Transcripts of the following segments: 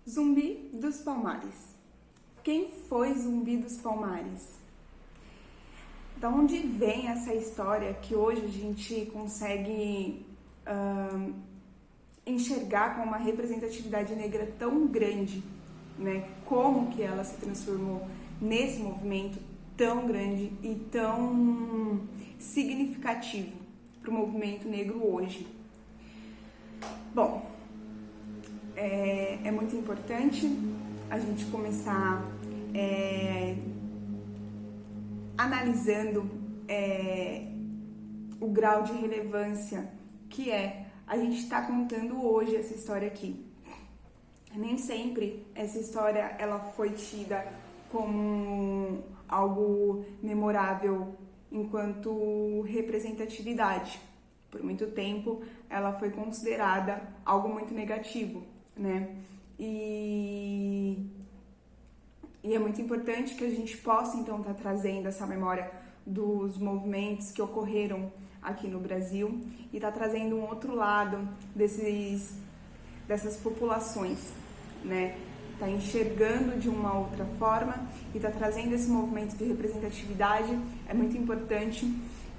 Zumbi dos Palmares. Quem foi Zumbi dos Palmares? Da onde vem essa história que hoje a gente consegue enxergar com uma representatividade negra tão grande, né? Como que ela se transformou nesse movimento tão grande e tão significativo para o movimento negro hoje? Bom, é muito importante a gente começar analisando o grau de relevância que a gente está contando hoje essa história aqui. Nem sempre essa história ela foi tida como algo memorável enquanto representatividade. Por muito tempo ela foi considerada algo muito negativo, né? E é muito importante que a gente possa, então, estar trazendo essa memória dos movimentos que ocorreram aqui no Brasil e estar trazendo um outro lado dessas populações, né? Tá enxergando de uma outra forma e tá trazendo esse movimento de representatividade é muito importante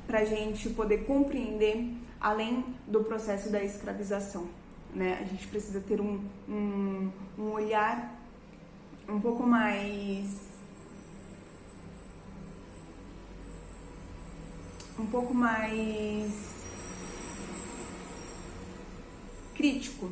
para a gente poder compreender além do processo da escravização, né? A gente precisa ter um olhar um pouco mais crítico,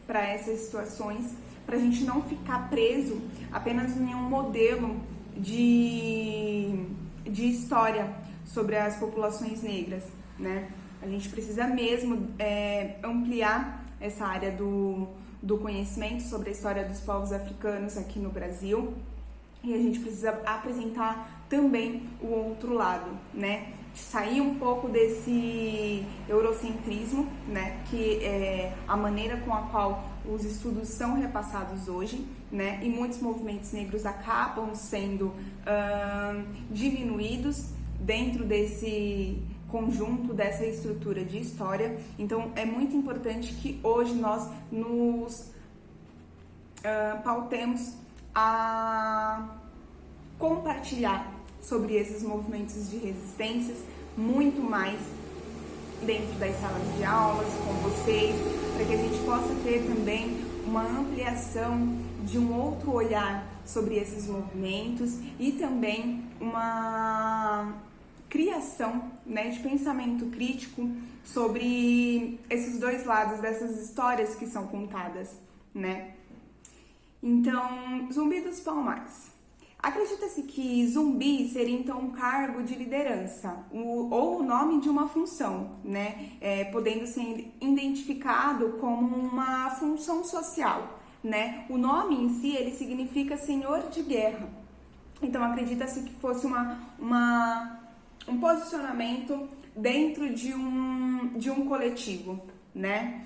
para essas situações, para a gente não ficar preso apenas em um modelo de história sobre as populações negras, né? A gente precisa mesmo ampliar essa área do conhecimento sobre a história dos povos africanos aqui no Brasil, e a gente precisa apresentar também o outro lado, né? Sair um pouco desse eurocentrismo, né? Que é a maneira com a qual os estudos são repassados hoje, né? E muitos movimentos negros acabam sendo diminuídos dentro desse conjunto, dessa estrutura de história. Então é muito importante que hoje nós nos pautemos a compartilhar sobre esses movimentos de resistências muito mais dentro das salas de aulas, com vocês, para que a gente possa ter também uma ampliação de um outro olhar sobre esses movimentos e também uma criação, né, de pensamento crítico sobre esses dois lados dessas histórias que são contadas, né? Então, Zumbi dos Palmares. Acredita-se que zumbi seria então um cargo de liderança ou o nome de uma função, né? Podendo ser identificado como uma função social, né? O nome em si ele significa senhor de guerra. Então acredita-se que fosse um posicionamento dentro de um coletivo, né?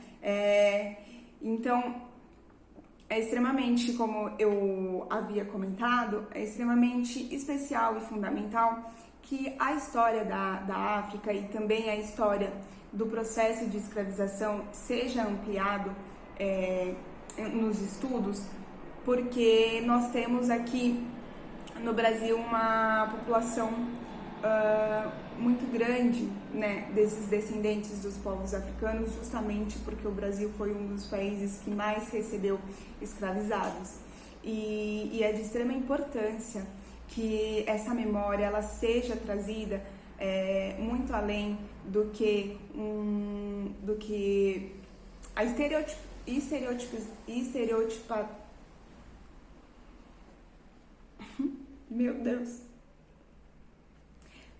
Então é extremamente, como eu havia comentado, é extremamente especial e fundamental que a história da África e também a história do processo de escravização seja ampliado nos estudos, porque nós temos aqui no Brasil uma população muito grande, né, desses descendentes dos povos africanos, justamente porque o Brasil foi um dos países que mais recebeu escravizados. E é de extrema importância que essa memória ela seja trazida muito além do que a estereotipa. Meu Deus!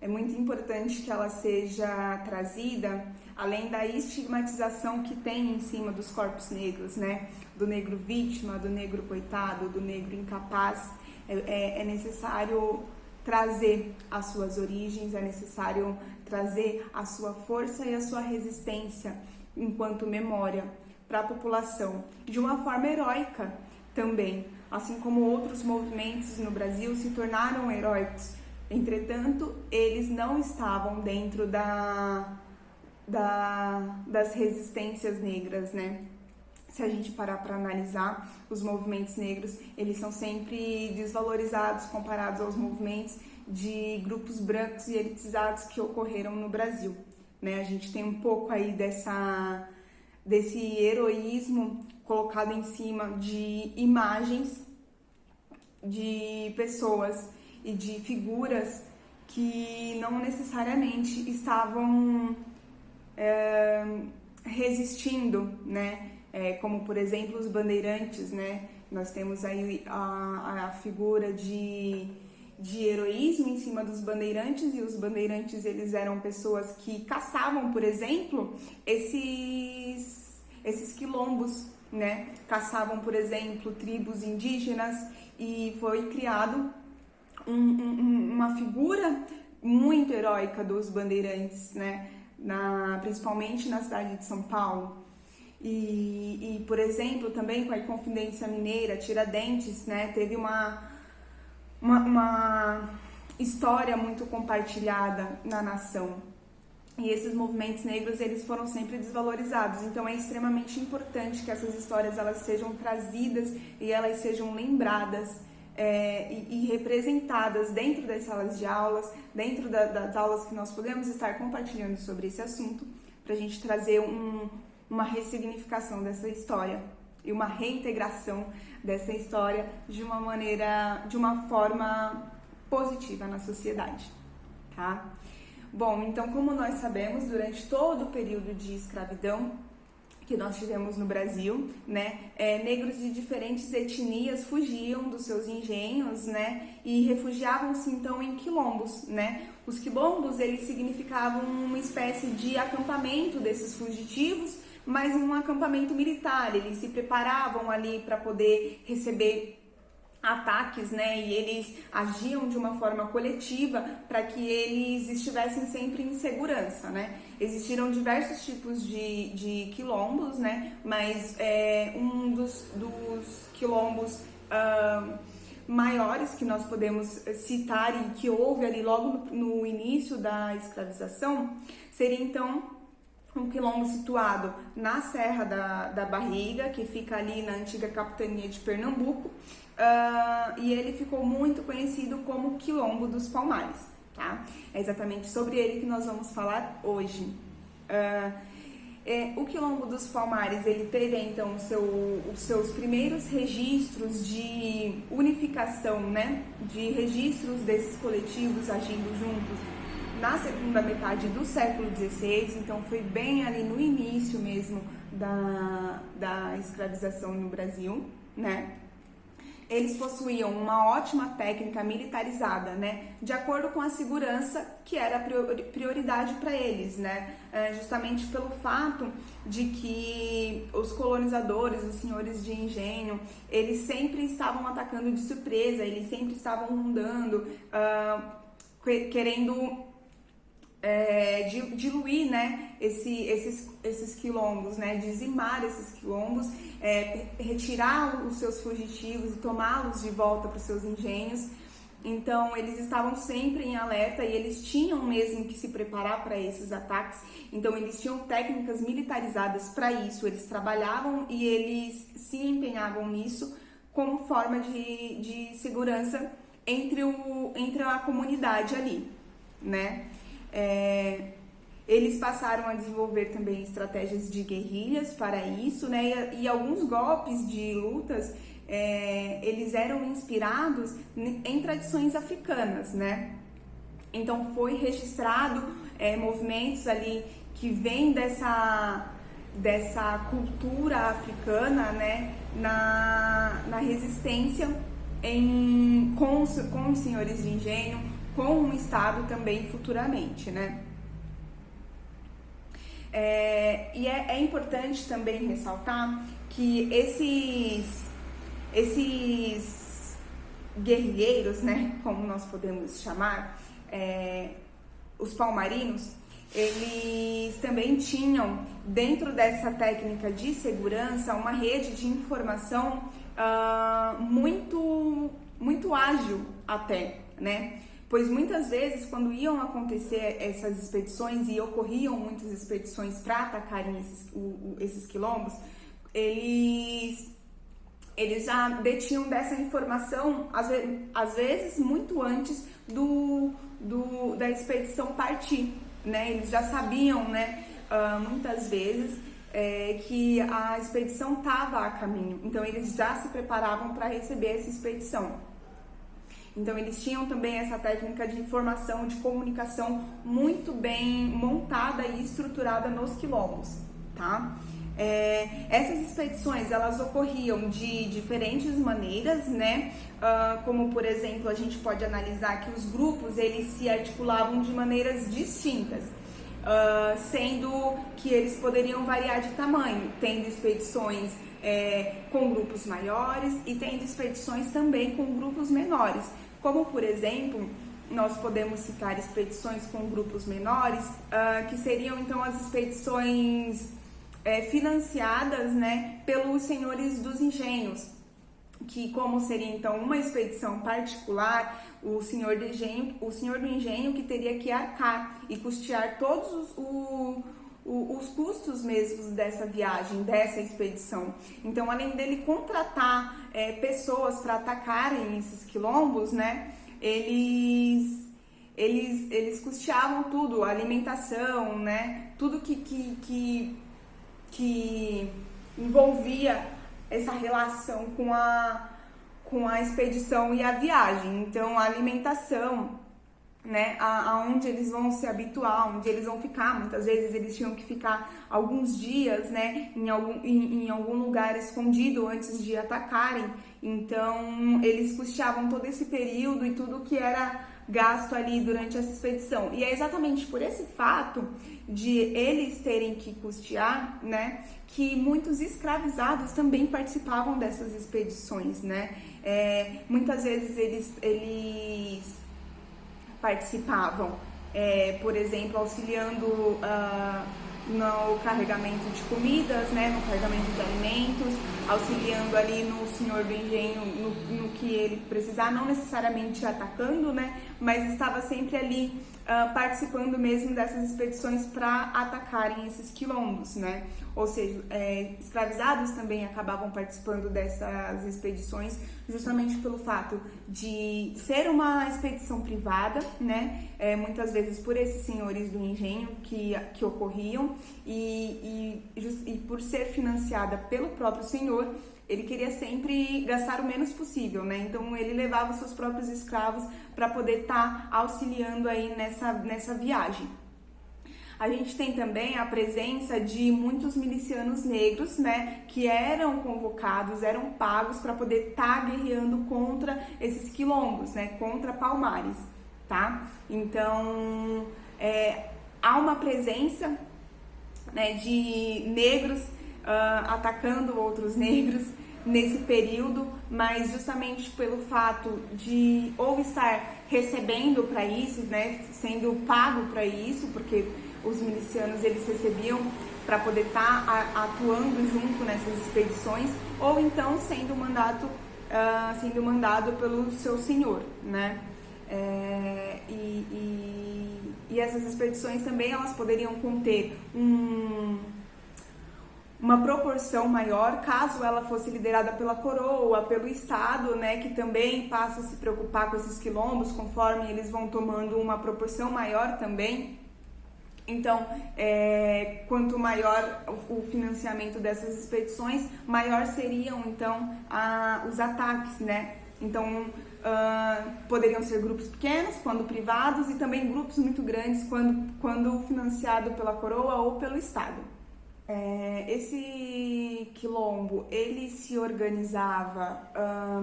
É muito importante que ela seja trazida, além da estigmatização que tem em cima dos corpos negros, né? Do negro vítima, do negro coitado, do negro incapaz. É necessário trazer as suas origens, é necessário trazer a sua força e a sua resistência enquanto memória para a população, de uma forma heróica também, assim como outros movimentos no Brasil se tornaram heróicos. Entretanto, eles não estavam dentro das resistências negras, né? se a gente parar para analisar, os movimentos negros, eles são sempre desvalorizados comparados aos movimentos de grupos brancos e elitizados que ocorreram no Brasil, né? A gente tem um pouco aí desse heroísmo colocado em cima de imagens de pessoas e de figuras que não necessariamente estavam resistindo, né? Como, por exemplo, os bandeirantes, né? Nós temos aí a figura de heroísmo em cima dos bandeirantes, e os bandeirantes, eles eram pessoas que caçavam, por exemplo, esses quilombos, né? Caçavam, por exemplo, tribos indígenas, e foi criado uma figura muito heróica dos bandeirantes, né? Principalmente na cidade de São Paulo. E, por exemplo, também com a Inconfidência Mineira, Tiradentes, né? Teve uma história muito compartilhada na nação. E esses movimentos negros, eles foram sempre desvalorizados. Então é extremamente importante que essas histórias, elas sejam trazidas e elas sejam lembradas e representadas dentro das salas de aulas, dentro das aulas que nós podemos estar compartilhando sobre esse assunto, para a gente trazer uma ressignificação dessa história e uma reintegração dessa história de uma forma positiva na sociedade, tá? Bom, então, como nós sabemos, durante todo o período de escravidão que nós tivemos no Brasil, né, negros de diferentes etnias fugiam dos seus engenhos, né, e refugiavam-se então em quilombos, né. Os quilombos, eles significavam uma espécie de acampamento desses fugitivos, mas um acampamento militar. Eles se preparavam ali para poder receber ataques, né, e eles agiam de uma forma coletiva para que eles estivessem sempre em segurança, né. Existiram diversos tipos de quilombos, né, mas um dos quilombos maiores que nós podemos citar e que houve ali logo no início da escravização seria então um quilombo situado na Serra da Barriga, que fica ali na antiga capitania de Pernambuco, e ele ficou muito conhecido como Quilombo dos Palmares, tá? É exatamente sobre ele que nós vamos falar hoje. O Quilombo dos Palmares, ele teve então os seus primeiros registros de unificação, né? De registros desses coletivos agindo juntos na segunda metade do século XVI, então foi bem ali no início mesmo da escravização no Brasil, né? Eles possuíam uma ótima técnica militarizada, né? De acordo com a segurança que era prioridade para eles, né? Justamente pelo fato de que os colonizadores, os senhores de engenho, eles sempre estavam atacando de surpresa, eles sempre estavam rondando, querendo diluir, né, esses quilombos, né, dizimar esses quilombos, retirar os seus fugitivos e tomá-los de volta para os seus engenhos. Então eles estavam sempre em alerta e eles tinham mesmo que se preparar para esses ataques. Então eles tinham técnicas militarizadas para isso, eles trabalhavam e eles se empenhavam nisso como forma de segurança entre a comunidade ali, né? Eles passaram a desenvolver também estratégias de guerrilhas para isso, né? E alguns golpes de lutas, eles eram inspirados em tradições africanas, né? Então foi registrado movimentos ali que vêm dessa cultura africana, né? Na resistência com os senhores de engenho, com o Estado também futuramente, né? E é importante também ressaltar que esses guerrilheiros, né, como nós podemos chamar, os palmarinos, eles também tinham, dentro dessa técnica de segurança, uma rede de informação muito, muito ágil até, né? Pois muitas vezes, quando iam acontecer essas expedições, e ocorriam muitas expedições para atacarem esses quilombos, eles já detinham dessa informação, às vezes muito antes da expedição partir, né? Eles já sabiam, né, muitas vezes, que a expedição estava a caminho, então eles já se preparavam para receber essa expedição. Então eles tinham também essa técnica de informação, de comunicação muito bem montada e estruturada nos quilombos, tá? Essas expedições, elas ocorriam de diferentes maneiras, né? Como, por exemplo, a gente pode analisar que os grupos, eles se articulavam de maneiras distintas, sendo que eles poderiam variar de tamanho, tendo expedições com grupos maiores e tendo expedições também com grupos menores. Como, por exemplo, nós podemos citar expedições com grupos menores, que seriam então as expedições financiadas, né, pelos senhores dos engenhos, que, como seria então uma expedição particular, o senhor do engenho que teria que arcar e custear todos os custos mesmos dessa viagem, dessa expedição. Então, além dele contratar pessoas para atacarem esses quilombos, né, eles custeavam tudo, a alimentação, né, tudo que envolvia essa relação com a expedição e a viagem. Então, a alimentação, né, aonde eles vão se habituar, onde eles vão ficar. Muitas vezes eles tinham que ficar alguns dias, né, em algum lugar escondido antes de atacarem. Então, eles custeavam todo esse período e tudo que era gasto ali durante essa expedição. E é exatamente por esse fato de eles terem que custear, né, que muitos escravizados também participavam dessas expedições, né? Muitas vezes eles participavam, por exemplo, auxiliando no carregamento de comidas, né, no carregamento de alimentos, auxiliando ali no senhor do engenho no que ele precisar, não necessariamente atacando, né, mas estava sempre ali participando mesmo dessas expedições para atacarem esses quilombos, né? Ou seja, escravizados também acabavam participando dessas expedições justamente pelo fato de ser uma expedição privada, né? Muitas vezes por esses senhores do engenho que ocorriam e por ser financiada pelo próprio senhor, ele queria sempre gastar o menos possível, né? Então ele levava seus próprios escravos para poder estar auxiliando aí nessa viagem. A gente tem também a presença de muitos milicianos negros, né, que eram convocados, eram pagos para poder estar guerreando contra esses quilombos, né, contra Palmares, tá? Então, há uma presença, né, de negros atacando outros negros nesse período, mas justamente pelo fato de ou estar recebendo para isso, né, sendo pago para isso, porque os milicianos eles recebiam para poder estar atuando junto nessas expedições, ou então sendo mandado pelo seu senhor, né? E essas expedições também elas poderiam conter uma proporção maior, caso ela fosse liderada pela coroa, pelo Estado, né, que também passa a se preocupar com esses quilombos, conforme eles vão tomando uma proporção maior também. Então, quanto maior o financiamento dessas expedições, maior seriam, então, os ataques, né? Então, poderiam ser grupos pequenos, quando privados, e também grupos muito grandes, quando financiado pela coroa ou pelo Estado. Esse quilombo, ele se organizava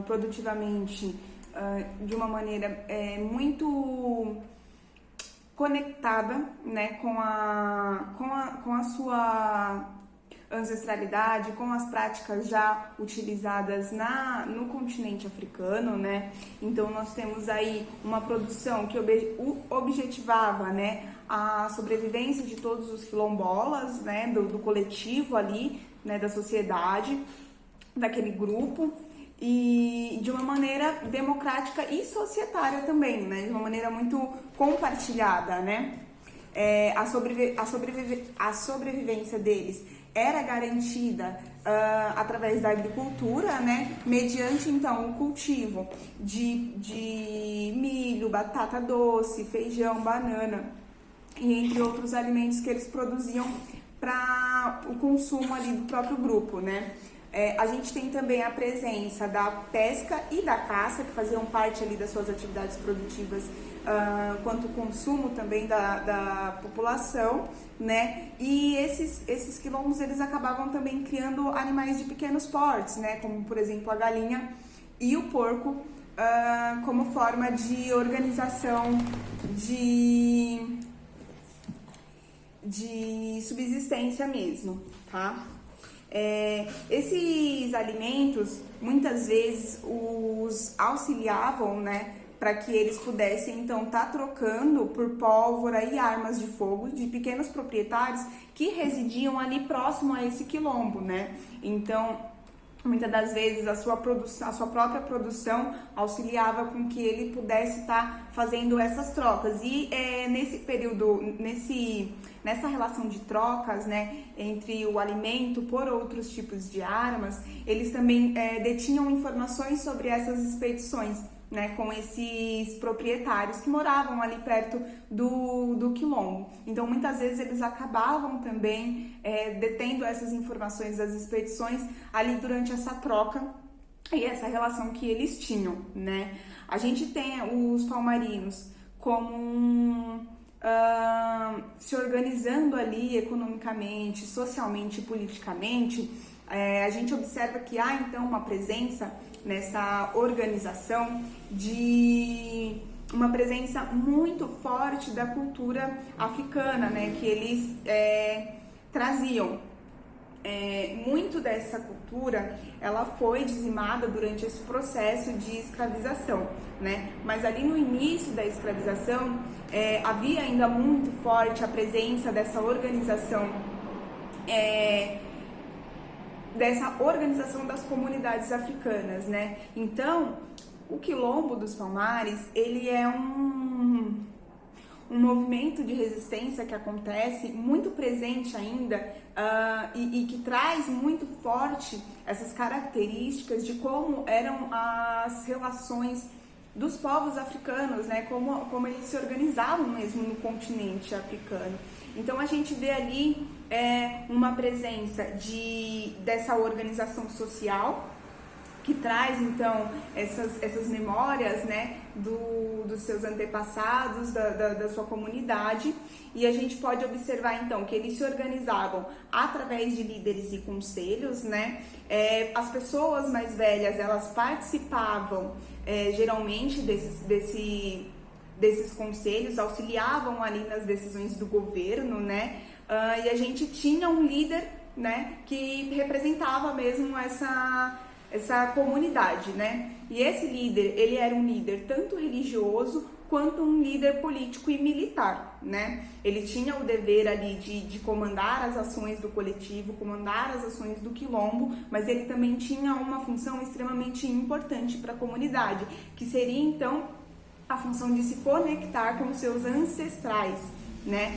produtivamente de uma maneira muito conectada, né, com a sua ancestralidade, com as práticas já utilizadas no continente africano, né? Então nós temos aí uma produção que objetivava, né, a sobrevivência de todos os quilombolas, né, do coletivo ali, né, da sociedade, daquele grupo, e de uma maneira democrática e societária também, né, de uma maneira muito compartilhada, né? A sobrevivência deles era garantida através da agricultura, né, mediante então o cultivo de milho, batata doce, feijão, banana e entre outros alimentos que eles produziam para o consumo ali do próprio grupo, né. A gente tem também a presença da pesca e da caça, que faziam parte ali das suas atividades produtivas, quanto o consumo também da população, né? E esses quilombos, eles acabavam também criando animais de pequenos portes, né? Como, por exemplo, a galinha e o porco, como forma de organização de subsistência mesmo, tá? Esses alimentos muitas vezes os auxiliavam, né, para que eles pudessem então estar trocando por pólvora e armas de fogo de pequenos proprietários que residiam ali próximo a esse quilombo, né? Então, muitas das vezes a sua própria produção auxiliava com que ele pudesse estar fazendo essas trocas. E nesse período, nessa relação de trocas, né, entre o alimento por outros tipos de armas, eles também detinham informações sobre essas expedições, né, com esses proprietários que moravam ali perto do quilombo. Então, muitas vezes eles acabavam também detendo essas informações das expedições ali durante essa troca e essa relação que eles tinham, né? A gente tem os palmarinos como se organizando ali economicamente, socialmente e politicamente. A gente observa que há então uma presença nessa organização de uma presença muito forte da cultura africana, né, que eles traziam. Muito dessa cultura, ela foi dizimada durante esse processo de escravização, né? Mas ali no início da escravização, havia ainda muito forte a presença dessa organização das comunidades africanas, né? Então, o Quilombo dos Palmares, ele é um movimento de resistência que acontece muito presente ainda e que traz muito forte essas características de como eram as relações dos povos africanos, né? Como eles se organizavam mesmo no continente africano. Então a gente vê ali uma presença dessa organização social que traz então essas memórias, né, dos seus antepassados, da sua comunidade, e a gente pode observar então que eles se organizavam através de líderes e conselhos, né? As pessoas mais velhas, elas participavam geralmente desses conselhos, auxiliavam ali nas decisões do governo, né? E a gente tinha um líder, né, que representava mesmo essa comunidade, né? E esse líder, ele era um líder tanto religioso quanto um líder político e militar, né? Ele tinha o dever ali de comandar as ações do coletivo, comandar as ações do quilombo, mas ele também tinha uma função extremamente importante para a comunidade, que seria então a função de se conectar com os seus ancestrais, né?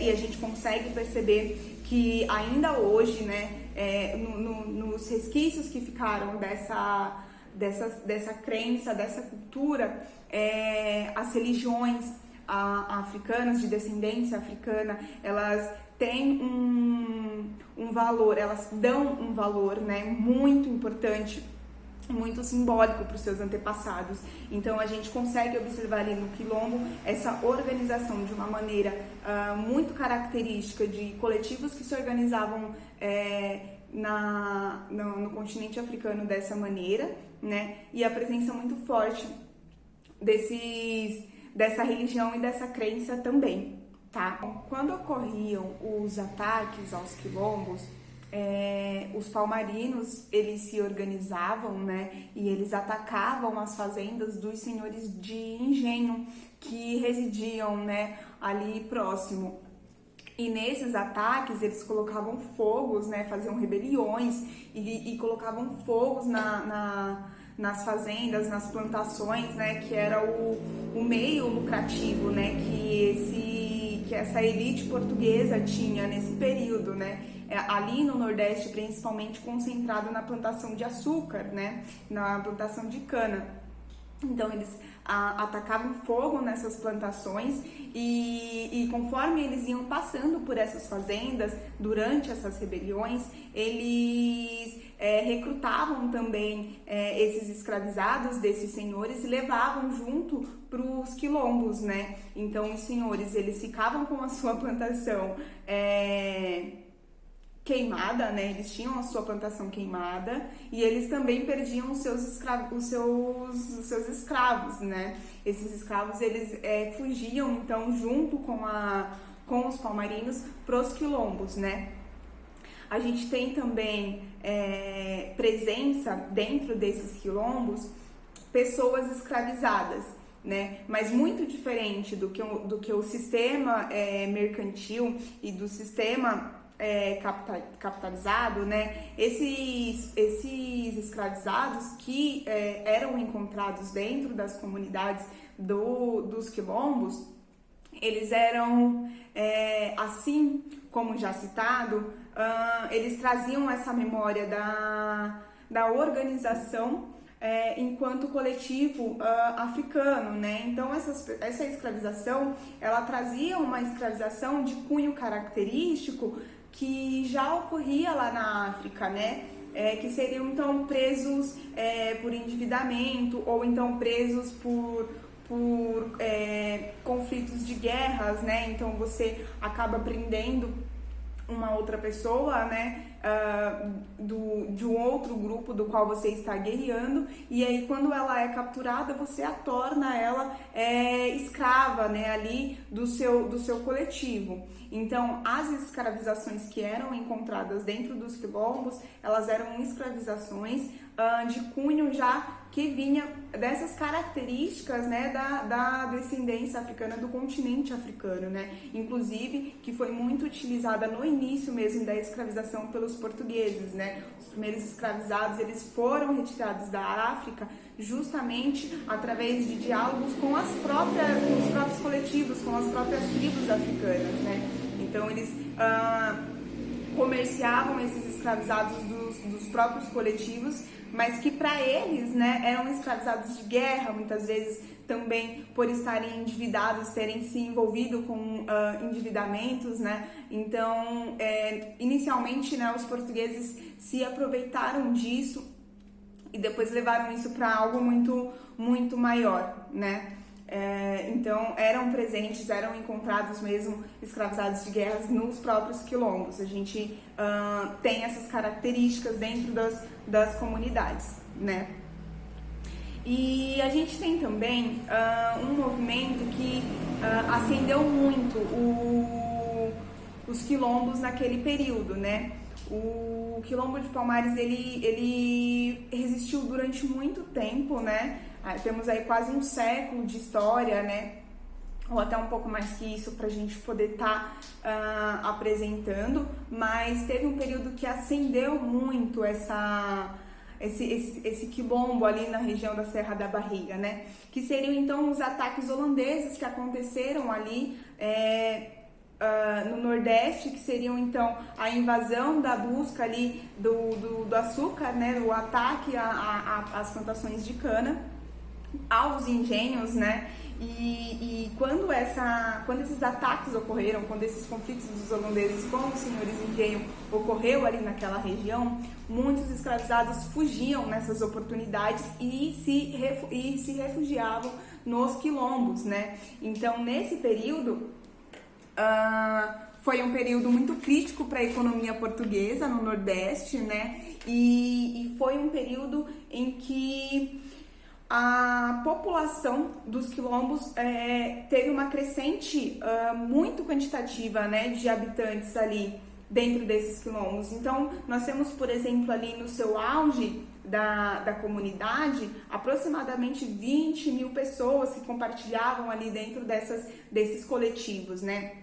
E a gente consegue perceber que ainda hoje, né, nos resquícios que ficaram dessa crença, dessa cultura, as religiões africanas, de descendência africana, elas têm um valor, elas dão um valor, né, muito importante, muito simbólico para os seus antepassados. Então a gente consegue observar ali no quilombo essa organização de uma maneira muito característica de coletivos que se organizavam no continente africano dessa maneira, né? E a presença muito forte dessa religião e dessa crença também, tá? Quando ocorriam os ataques aos quilombos, os palmarinos, eles se organizavam, né, e eles atacavam as fazendas dos senhores de engenho que residiam, né, ali próximo. E nesses ataques eles colocavam fogos, né, faziam rebeliões e colocavam fogos nas fazendas, nas plantações, né, que era o meio lucrativo, né, que essa elite portuguesa tinha nesse período, né. ali no Nordeste, principalmente concentrado na plantação de açúcar, né, na plantação de cana. Então eles atacavam fogo nessas plantações e conforme eles iam passando por essas fazendas, durante essas rebeliões, eles recrutavam também esses escravizados desses senhores e levavam junto para os quilombos, né? Então os senhores, eles ficavam com a sua plantação queimada, né? Eles tinham a sua plantação queimada e eles também perdiam os seus escravos, né? Esses escravos, eles fugiam, então, junto com os palmarinos pros quilombos, né? A gente tem também presença dentro desses quilombos, pessoas escravizadas, né? Mas muito diferente do que o sistema mercantil e do sistema capitalizado, né? Esses escravizados que eram encontrados dentro das comunidades dos quilombos, eles eram, assim como já citado, eles traziam essa memória da organização enquanto coletivo africano, né? Então essa escravização, ela trazia uma escravização de cunho característico que já ocorria lá na África, né? Que seriam então presos por endividamento ou então presos por conflitos de guerras, né? Então você acaba prendendo uma outra pessoa, né, de um outro grupo do qual você está guerreando, e aí quando ela é capturada, você a torna ela escrava, né, ali do seu coletivo. Então, as escravizações que eram encontradas dentro dos quilombos, elas eram escravizações de cunho já que vinha dessas características, né, da descendência africana, do continente africano, né, inclusive que foi muito utilizada no início mesmo da escravização pelos portugueses, né. Os primeiros escravizados, eles foram retirados da África justamente através de diálogos com os próprios coletivos, com as próprias tribos africanas, né. Então eles comerciavam esses escravizados dos próprios coletivos, mas que para eles, né, eram escravizados de guerra, muitas vezes também por estarem endividados, terem se envolvido com endividamentos, né. Então, inicialmente, né, os portugueses se aproveitaram disso e depois levaram isso para algo muito, muito maior, né. Então eram presentes, eram encontrados mesmo escravizados de guerras nos próprios quilombos. A gente tem essas características dentro das comunidades, né? E a gente tem também um movimento que acendeu muito os quilombos naquele período, né? O quilombo de Palmares, ele resistiu durante muito tempo, né? Temos aí quase um século de história, né? Ou até um pouco mais que isso para a gente poder estar apresentando, mas teve um período que acendeu muito esse quilombo ali na região da Serra da Barriga, né? Que seriam então os ataques holandeses que aconteceram ali no Nordeste, que seriam então a invasão da busca ali do açúcar, né? O ataque às plantações de cana, aos engenhos, né? E quando esses ataques ocorreram, quando esses conflitos dos holandeses com os senhores engenho ocorreu ali naquela região, muitos escravizados fugiam nessas oportunidades e se refugiavam nos quilombos, né? Então, nesse período, foi um período muito crítico para a economia portuguesa no Nordeste, né? E foi um período em que a população dos quilombos teve uma crescente muito quantitativa, né, de habitantes ali dentro desses quilombos. Então, nós temos, por exemplo, ali no seu auge da comunidade, aproximadamente 20 mil pessoas que compartilhavam ali dentro desses coletivos, né?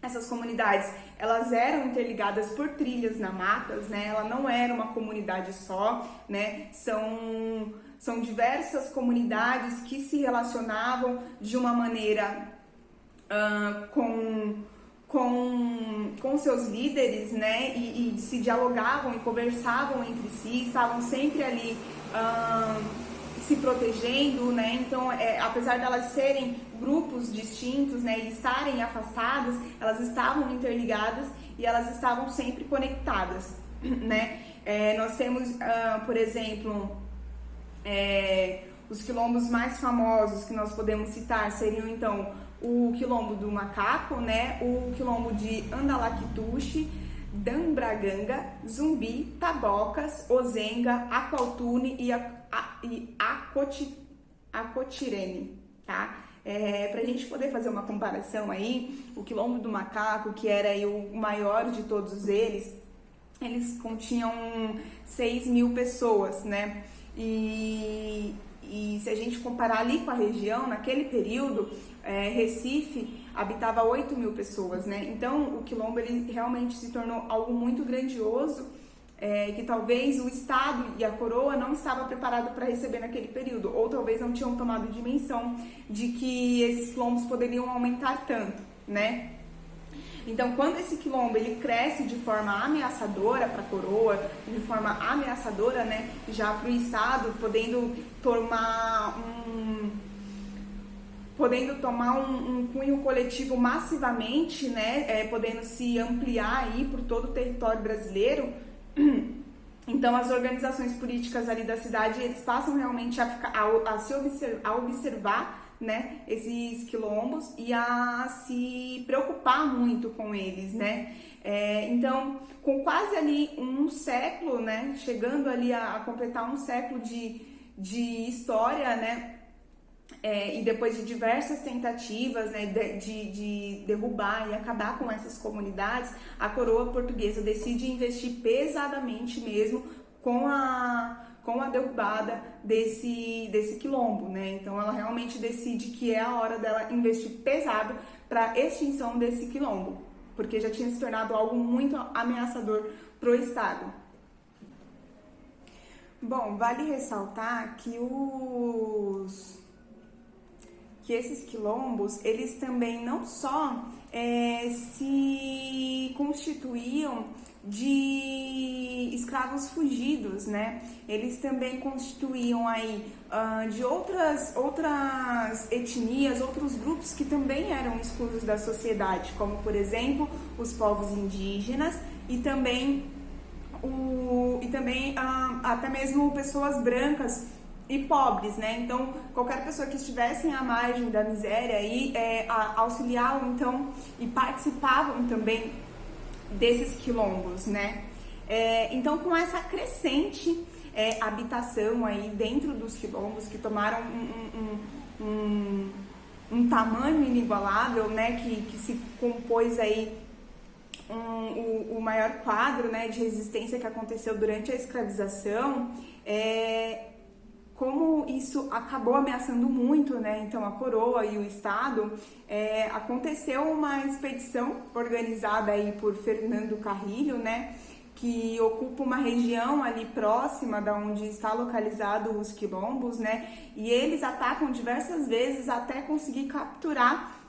Essas comunidades, elas eram interligadas por trilhas na matas, né? Ela não era uma comunidade só, né? São diversas comunidades que se relacionavam de uma maneira com com seus líderes, né, e se dialogavam e conversavam entre si, estavam sempre ali se protegendo, né, então apesar de elas serem grupos distintos, né, e estarem afastadas, elas estavam interligadas e elas estavam sempre conectadas, né. Nós temos, por exemplo, os quilombos mais famosos que nós podemos citar seriam então o quilombo do Macaco, né, o quilombo de Andalactuxe, Dambraganga, Zumbi, Tabocas, Ozenga, Aqualtune e Acotirene, tá? Pra gente poder fazer uma comparação aí, o quilombo do Macaco, que era aí o maior de todos eles continham 6.000 pessoas, né? E se a gente comparar ali com a região, naquele período, Recife habitava 8.000 pessoas, né? Então, o quilombo ele realmente se tornou algo muito grandioso, que talvez o Estado e a coroa não estavam preparados para receber naquele período, ou talvez não tinham tomado dimensão de que esses quilombos poderiam aumentar tanto, né? Então, quando esse quilombo ele cresce de forma ameaçadora para a coroa, de forma ameaçadora, né, já para o Estado, podendo tomar um cunho coletivo massivamente, né, podendo se ampliar aí por todo o território brasileiro. Então, as organizações políticas ali da cidade, eles passam realmente a observar, né, esses quilombos e a se preocupar muito com eles, né. Então, com quase ali um século, né, chegando ali a completar um século de história, né, e depois de diversas tentativas, né, de derrubar e acabar com essas comunidades, a coroa portuguesa decide investir pesadamente mesmo com a derrubada desse quilombo, né? Então ela realmente decide que é a hora dela investir pesado para a extinção desse quilombo, porque já tinha se tornado algo muito ameaçador para o Estado. Bom, vale ressaltar que esses quilombos, eles também não só se constituíam de escravos fugidos, né? Eles também constituíam aí de outras etnias, outros grupos que também eram excluídos da sociedade, como por exemplo os povos indígenas e também até mesmo pessoas brancas e pobres, né? Então, qualquer pessoa que estivesse à margem da miséria aí auxiliavam, então, e participavam também desses quilombos, né? Então, com essa crescente habitação aí dentro dos quilombos, que tomaram um tamanho inigualável, né? Que se compôs aí o maior quadro, né, de resistência que aconteceu durante a escravização, como isso acabou ameaçando muito, né, então a coroa e o Estado, aconteceu uma expedição organizada aí por Fernando Carrilho, né, que ocupa uma região ali próxima da onde está localizado os quilombos, né, e eles atacam diversas vezes até conseguir capturar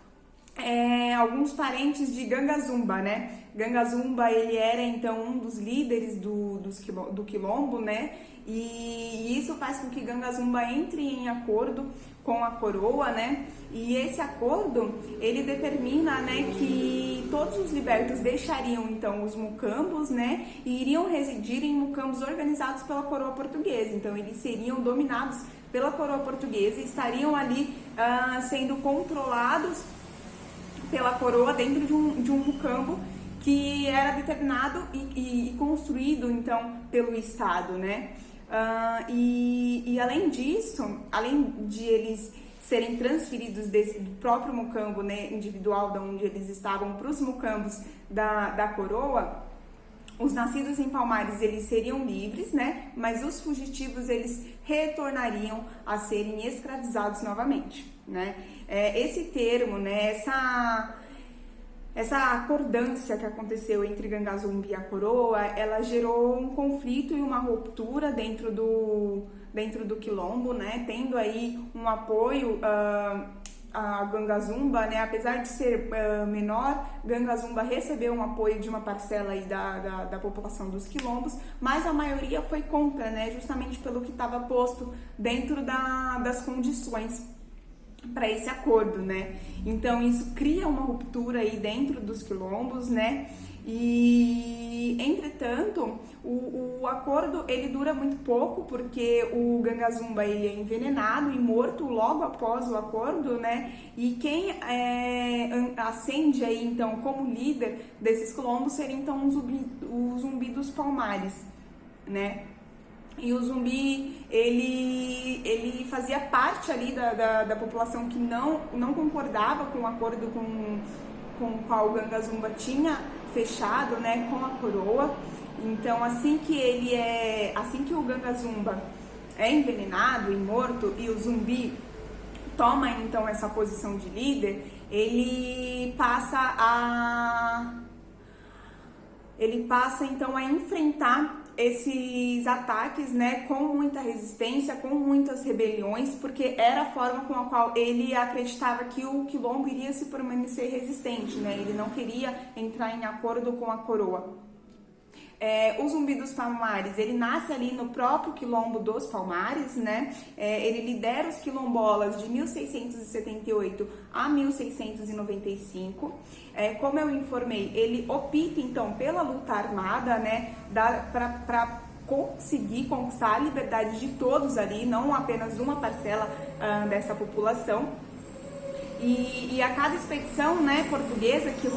alguns parentes de Gangazumba, né? Gangazumba, ele era então um dos líderes do quilombo, né? E isso faz com que Gangazumba entre em acordo com a coroa, né? E esse acordo, ele determina, né, que todos os libertos deixariam então os mucambos, né? E iriam residir em mucambos organizados pela coroa portuguesa. Então, eles seriam dominados pela coroa portuguesa e estariam ali sendo controlados pela coroa dentro de um mucambo que era determinado e construído então pelo Estado, né? E além disso, além de eles serem transferidos do próprio mucambo, né, individual, da onde eles estavam, para os mucambos da coroa, os nascidos em Palmares, eles seriam livres, né? Mas os fugitivos, eles retornariam a serem escravizados novamente, né? Esse termo, né? Essa acordância que aconteceu entre Gangazumba e a coroa, ela gerou um conflito e uma ruptura dentro do quilombo, né? Tendo aí um apoio a Gangazumba, né, apesar de ser menor, Gangazumba recebeu um apoio de uma parcela aí da população dos quilombos, mas a maioria foi contra, né, justamente pelo que estava posto dentro das condições para esse acordo, né? Então isso cria uma ruptura aí dentro dos quilombos, né? E entretanto o acordo ele dura muito pouco, porque o Gangazumba ele é envenenado e morto logo após o acordo, né? E quem ascende aí então como líder desses quilombos seria então o Zumbi dos Palmares, né? E o Zumbi, ele fazia parte ali da população que não concordava com o acordo com o qual o Gangazumba tinha fechado, né, com a coroa. Então, assim que o Gangazumba é envenenado e morto e o Zumbi toma então essa posição de líder, ele passa então a enfrentar esses ataques, né, com muita resistência, com muitas rebeliões, porque era a forma com a qual ele acreditava que o quilombo iria se permanecer resistente, né? Ele não queria entrar em acordo com a coroa. O Zumbi dos Palmares, ele nasce ali no próprio quilombo dos Palmares, né? Ele lidera os quilombolas de 1678 a 1695. Como eu informei, ele opta então pela luta armada, né? Para conseguir conquistar a liberdade de todos ali, não apenas uma parcela dessa população. E a cada expedição, né, portuguesa que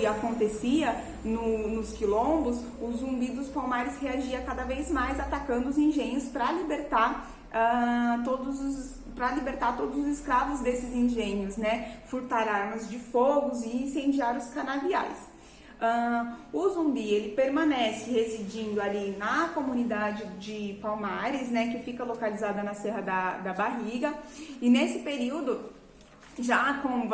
acontecia nos quilombos, o Zumbi dos Palmares reagia cada vez mais atacando os engenhos para libertar todos os escravos desses engenhos, né, furtar armas de fogo e incendiar os canaviais. O Zumbi ele permanece residindo ali na comunidade de Palmares, né, que fica localizada na Serra da Barriga, e nesse período, já com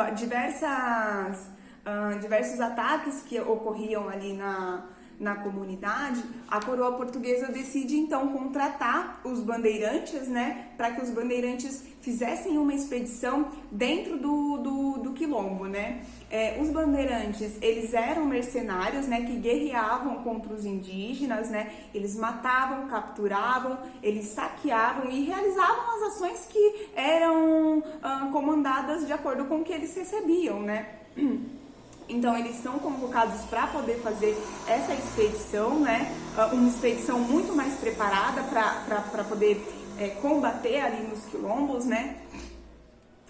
diversos ataques que ocorriam ali na comunidade, a coroa portuguesa decide então contratar os bandeirantes, né, para que os bandeirantes fizessem uma expedição dentro do quilombo, né. Os bandeirantes, eles eram mercenários, né, que guerreavam contra os indígenas, né, eles matavam, capturavam, eles saqueavam e realizavam as ações que eram comandadas de acordo com o que eles recebiam, né. Então eles são convocados para poder fazer essa expedição, né, uma expedição muito mais preparada para poder combater ali nos quilombos, né.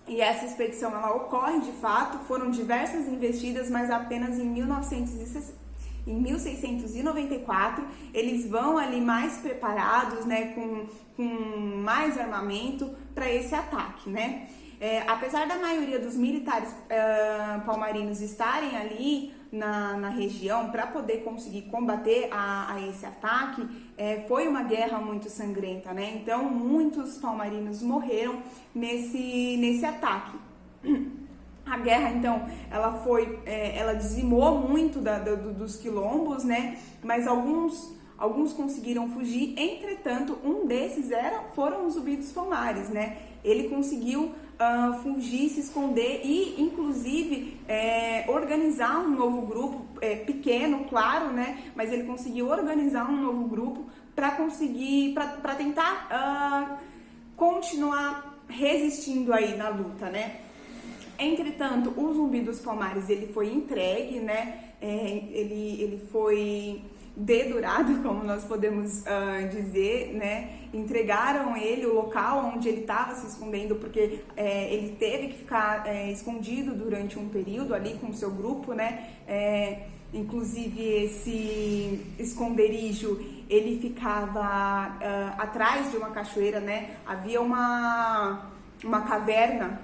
E essa expedição ela ocorre de fato, foram diversas investidas, mas apenas em 1694 eles vão ali mais preparados, né, com mais armamento para esse ataque, né. Apesar da maioria dos militares palmarinos estarem ali na região para poder conseguir combater a esse ataque, foi uma guerra muito sangrenta, né? Então muitos palmarinos morreram nesse ataque. A guerra, então, ela dizimou muito dos quilombos, né? Mas alguns conseguiram fugir. Entretanto, um desses foram os Zumbi dos Palmares, né? Ele conseguiu fugir, se esconder e, inclusive, organizar um novo grupo, pequeno, claro, né? Mas ele conseguiu organizar um novo grupo para tentar continuar resistindo aí na luta, né? Entretanto, o Zumbi dos Palmares, ele foi entregue, né? Ele foi dedurado, como nós podemos dizer, né? Entregaram ele o local onde ele estava se escondendo, porque ele teve que ficar escondido durante um período ali com o seu grupo, né? Inclusive esse esconderijo, ele ficava atrás de uma cachoeira, né? Havia uma caverna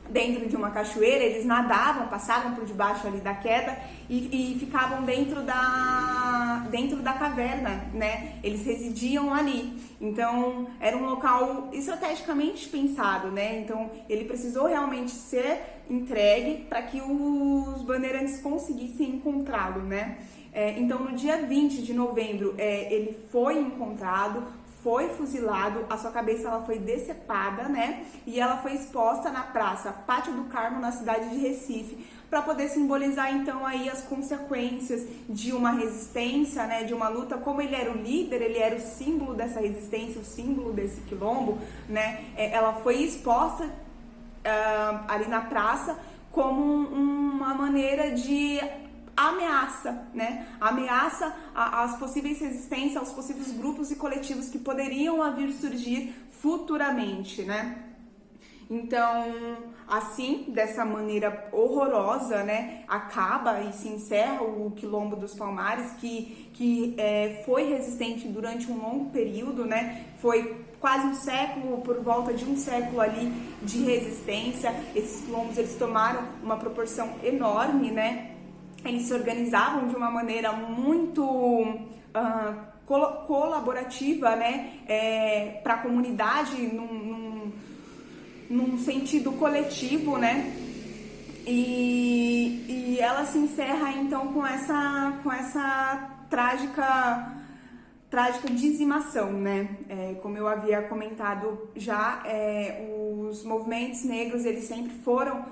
dentro de uma cachoeira, eles nadavam, passavam por debaixo ali da queda e ficavam dentro da caverna, né? Eles residiam ali. Então, era um local estrategicamente pensado, né? Então, ele precisou realmente ser entregue para que os bandeirantes conseguissem encontrá-lo, né? Então, no dia 20 de novembro, ele foi encontrado, foi fuzilado, a sua cabeça ela foi decepada, né? E ela foi exposta na praça Pátio do Carmo, na cidade de Recife, para poder simbolizar então aí as consequências de uma resistência, né, de uma luta. Como ele era o líder, ele era o símbolo dessa resistência, o símbolo desse quilombo, né? Ela foi exposta ali na praça como uma maneira de ameaça, né? Ameaça às possíveis resistências, aos possíveis grupos e coletivos que poderiam vir surgir futuramente, né? Então, assim, dessa maneira horrorosa, né, acaba e se encerra o Quilombo dos Palmares, que foi resistente durante um longo período, né, foi quase um século, por volta de um século ali de resistência. Esses quilombos, eles tomaram uma proporção enorme, né, eles se organizavam de uma maneira muito colaborativa, né, para a comunidade, num sentido coletivo, né? E ela se encerra então com essa trágica dizimação, né? Como eu havia comentado já, os movimentos negros, eles sempre foram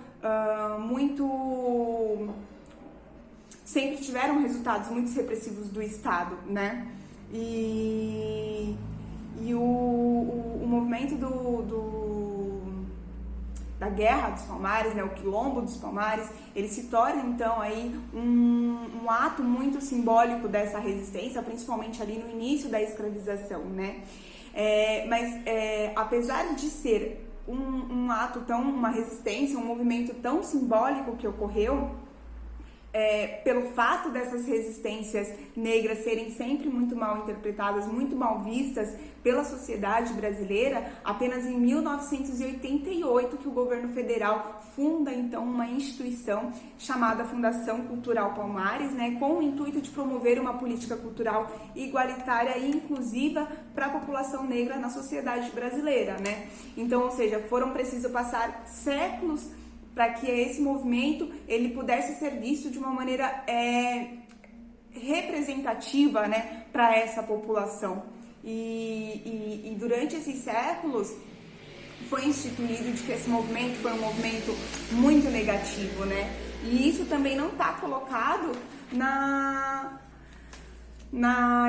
sempre tiveram resultados muito repressivos do Estado, né? E o movimento da Guerra dos Palmares, né, o Quilombo dos Palmares, ele se torna então aí um ato muito simbólico dessa resistência, principalmente ali no início da escravização, né? Mas apesar de ser um ato uma resistência, um movimento tão simbólico que ocorreu, pelo fato dessas resistências negras serem sempre muito mal interpretadas, muito mal vistas pela sociedade brasileira, apenas em 1988 que o governo federal funda então uma instituição chamada Fundação Cultural Palmares, né, com o intuito de promover uma política cultural igualitária e inclusiva para a população negra na sociedade brasileira, né? Então, ou seja, foram precisos passar séculos para que esse movimento ele pudesse ser visto de uma maneira representativa, né, para essa população. E durante esses séculos foi instituído de que esse movimento foi um movimento muito negativo, né? E isso também não está colocado na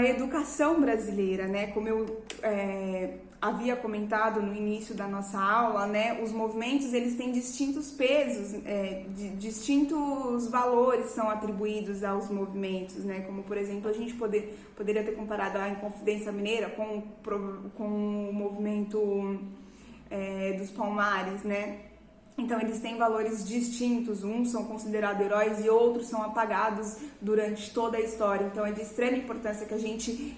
educação brasileira, né? Como eu havia comentado no início da nossa aula, né? Os movimentos, eles têm distintos pesos, distintos valores são atribuídos aos movimentos, né? Como, por exemplo, a gente poderia ter comparado a Inconfidência Mineira com o movimento dos Palmares, né? Então, eles têm valores distintos, uns são considerados heróis e outros são apagados durante toda a história. Então, é de extrema importância que a gente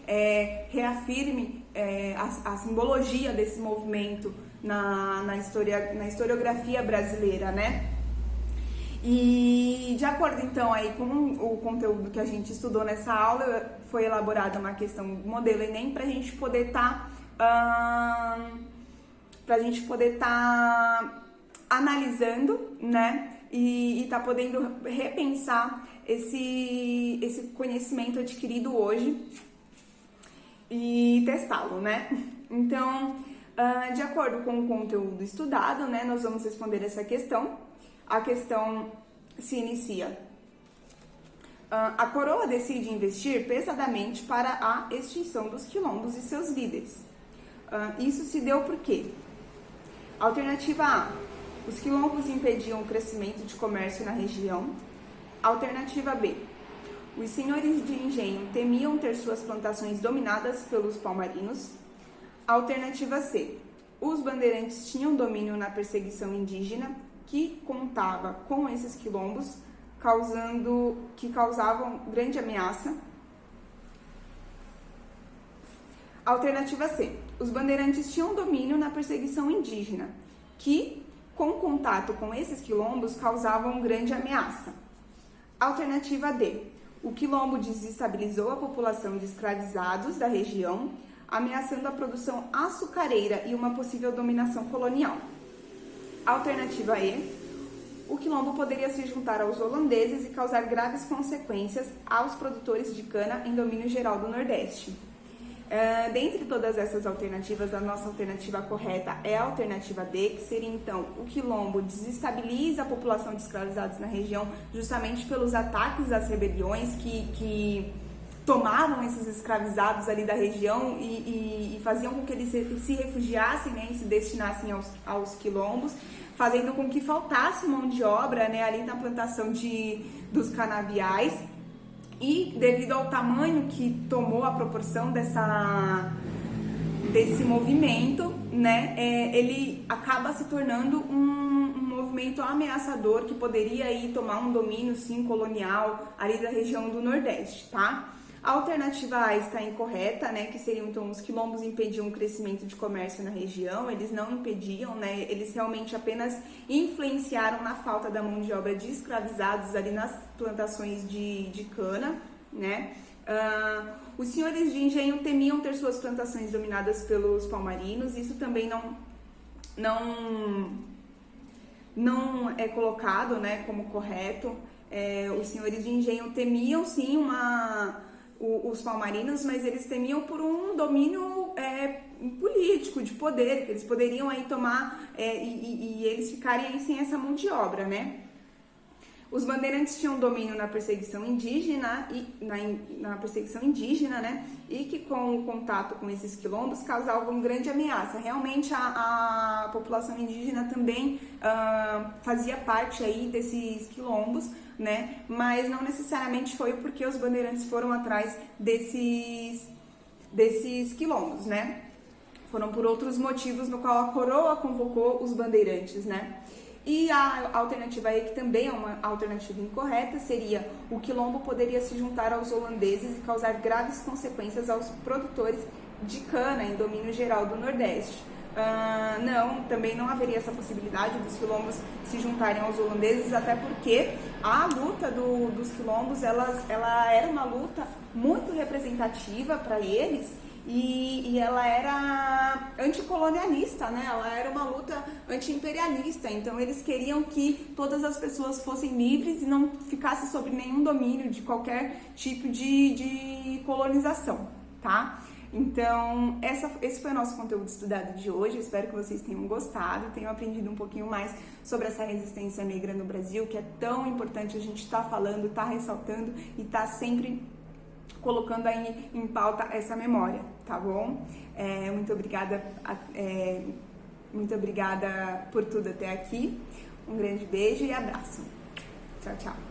reafirme a simbologia desse movimento na historiografia brasileira, né? E de acordo, então, aí com o conteúdo que a gente estudou nessa aula, foi elaborada uma questão modelo Enem para a gente poder estar analisando, né, e tá podendo repensar esse conhecimento adquirido hoje e testá-lo, né? Então, de acordo com o conteúdo estudado, né, nós vamos responder essa questão. A questão se inicia: a coroa decide investir pesadamente para a extinção dos quilombos e seus líderes. Isso se deu por quê? Alternativa A: os quilombos impediam o crescimento de comércio na região. Alternativa B: os senhores de engenho temiam ter suas plantações dominadas pelos palmarinos. Alternativa C: os bandeirantes tinham domínio na perseguição indígena, que contava com esses quilombos, que causavam grande ameaça. Alternativa C: os bandeirantes tinham domínio na perseguição indígena, que, com contato com esses quilombos, causavam grande ameaça. Alternativa D: o quilombo desestabilizou a população de escravizados da região, ameaçando a produção açucareira e uma possível dominação colonial. Alternativa E: o quilombo poderia se juntar aos holandeses e causar graves consequências aos produtores de cana em domínio geral do Nordeste. Dentre todas essas alternativas, a nossa alternativa correta é a alternativa D, que seria então o quilombo desestabiliza a população de escravizados na região justamente pelos ataques às rebeliões que tomavam esses escravizados ali da região e faziam com que eles se refugiassem, né, e se destinassem aos quilombos, fazendo com que faltasse mão de obra, né, ali na plantação dos canaviais. E devido ao tamanho que tomou a proporção desse movimento, né, ele acaba se tornando um movimento ameaçador que poderia aí tomar um domínio, sim, colonial ali da região do Nordeste, tá? A alternativa A está incorreta, né, que seriam então os quilombos impediam o crescimento de comércio na região, eles não impediam, né, eles realmente apenas influenciaram na falta da mão de obra de escravizados ali nas plantações de cana, né. Os senhores de engenho temiam ter suas plantações dominadas pelos palmarinos, isso também não é colocado, né, como correto. Os senhores de engenho temiam sim os palmarinos, mas eles temiam por um domínio político, de poder, que eles poderiam aí tomar e eles ficarem aí sem essa mão de obra, né? Os bandeirantes tinham domínio na perseguição indígena na perseguição indígena, né? E que com o contato com esses quilombos causavam grande ameaça. Realmente a população indígena também fazia parte aí desses quilombos, né? Mas não necessariamente foi porque os bandeirantes foram atrás desses quilombos, né? Foram por outros motivos no qual a coroa convocou os bandeirantes, né? E a alternativa E, que também é uma alternativa incorreta, seria o quilombo poderia se juntar aos holandeses e causar graves consequências aos produtores de cana em domínio geral do Nordeste. Não, também não haveria essa possibilidade dos quilombos se juntarem aos holandeses, até porque a luta dos quilombos, ela era uma luta muito representativa para eles, e ela era anticolonialista, né? Ela era uma luta anti-imperialista, então eles queriam que todas as pessoas fossem livres e não ficassem sob nenhum domínio de qualquer tipo de colonização, tá? Então, esse foi o nosso conteúdo estudado de hoje. Eu espero que vocês tenham gostado, tenham aprendido um pouquinho mais sobre essa resistência negra no Brasil, que é tão importante a gente estar falando, estar ressaltando e estar sempre colocando aí em pauta essa memória, tá bom? Muito obrigada por tudo até aqui. Um grande beijo e abraço. Tchau, tchau.